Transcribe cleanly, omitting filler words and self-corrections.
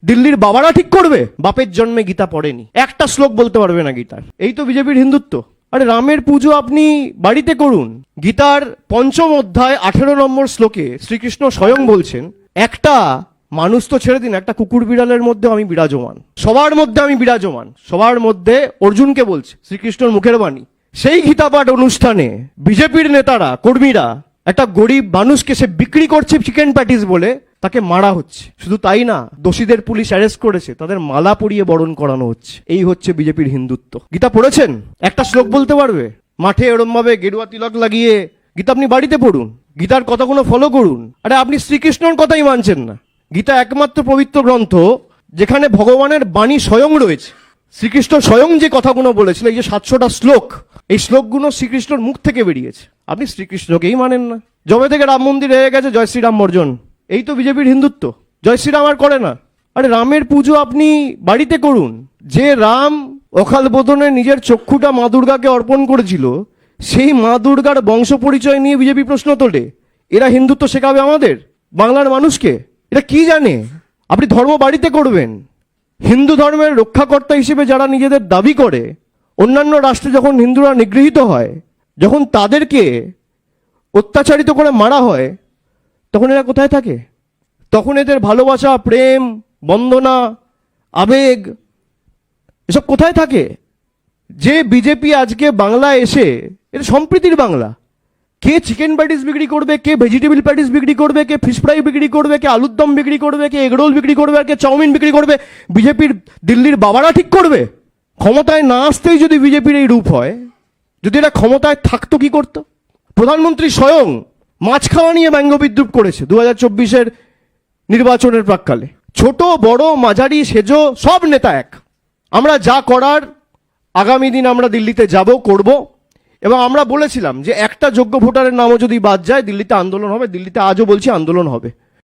দিল্লির বাবারা ঠিক করবে? বাপের জন্মে গীতা পড়েনি, একটা শ্লোক বলতে পারবে না গীতার। এই তো বিজেপির হিন্দুত্ব। আরে রামের পুজো আপনি বাড়িতে করুন। গীতার ৫ম অধ্যায় ১৮ নম্বর শ্লোকে শ্রীকৃষ্ণ স্বয়ং বলছেন, একটা মানুষ তো ছেড়ে দিন, একটা কুকুর বিড়ালের মধ্যে আমি বিরাজমান, সবার মধ্যে আমি বিরাজমান, সবার মধ্যে। অর্জুনকে বলছে, শ্রীকৃষ্ণর মুখের বাণী। সেই গীতাপাঠ অনুষ্ঠানে বিজেপির নেতারা, কর্মীরা একটা গরিব মানুষকে সে বিক্রি করছে চিকেন প্যাটিস বলে, তাকে মারা হচ্ছে। শুধু তাই না, দোষীদের পুলিশ অ্যারেস্ট করেছে, তাদের মালা পরিয়ে বরণ করানো হচ্ছে। এই হচ্ছে বিজেপির হিন্দুত্ব। গীতা পড়েছেন? একটা শ্লোক বলতে পারবে? মাঠে এরম ভাবে গেরুয়া তিলক লাগিয়ে গীতা আপনি বাড়িতে পড়ুন, গীতার কথাগুলো ফলো করুন। আরে আপনি শ্রীকৃষ্ণর কথাই মানছেন না। গীতা একমাত্র পবিত্র গ্রন্থ যেখানে ভগবানের বাণী স্বয়ং রয়েছে। শ্রীকৃষ্ণ স্বয়ং যে কথাগুলো বলেছিল, এই যে ৭০০টা শ্লোক, এই শ্লোকগুলো শ্রীকৃষ্ণর মুখ থেকে বেরিয়েছে। আপনি শ্রীকৃষ্ণকেই মানেন না। যবে থেকে রাম মন্দির হয়ে গেছে জয় শ্রীরাম বর্জন। এই তো বিজেপির হিন্দুত্ব। জয় শ্রীরাম আর করে না। আরে রামের পুজো আপনি বাড়িতে করুন। যে রাম অকাল বোধনে নিজের চক্ষুটা মা দুর্গাকে অর্পণ করেছিল, সেই মা দুর্গার বংশ পরিচয় নিয়ে বিজেপি প্রশ্ন তোলে। এরা হিন্দুত্ব শেখাবে আমাদের বাংলার মানুষকে? এটা কি জানে? আপনি ধর্ম বাড়িতে করবেন। হিন্দু ধর্মের রক্ষাকর্তা হিসেবে যারা নিজেদের দাবি করে, অন্যান্য রাষ্ট্রে যখন হিন্দুরা নিগৃহীত হয়, যখন তাদেরকে অত্যাচারিত করে মারা হয়, তখন এরা কোথায় থাকে? তখন এদের ভালোবাসা, প্রেম, বন্দনা, আবেগ এসব কোথায় থাকে? যে বিজেপি আজকে বাংলায় এসে, এটা সম্প্রীতির বাংলা। কে চিকেন প্যাটিস বিক্রি করবে, কে ভেজিটেবল প্যাটিস বিক্রি করবে, কে ফিশ ফ্রাই বিক্রি করবে, কে আলুর দম বিক্রি করবে, কে এগরোল বিক্রি করবে, আর কে চাউমিন বিক্রি করবে, বিজেপির দিল্লির বাবারা ঠিক করবে? ক্ষমতায় না আসতেই যদি বিজেপির এই রূপ হয়, যদি এরা ক্ষমতায় থাকতো কি করতো? প্রধানমন্ত্রী স্বয়ং মাছ খাওয়া নিয়ে ব্যঙ্গ বিদ্রুপ করেছে ২০২৪-এর নির্বাচনের প্রাক্কালে। ছোট বড় মাঝারি সেজো সব নেতা এক। আমরা যা করার আগামী দিন আমরা দিল্লিতে যাব, করব। এবং আমরা বলেছিলাম যে একটা যোগ্য ভোটারের নামও যদি বাদ যায়, দিল্লিতে আন্দোলন হবে। দিল্লিতে আজও বলছি আন্দোলন হবে।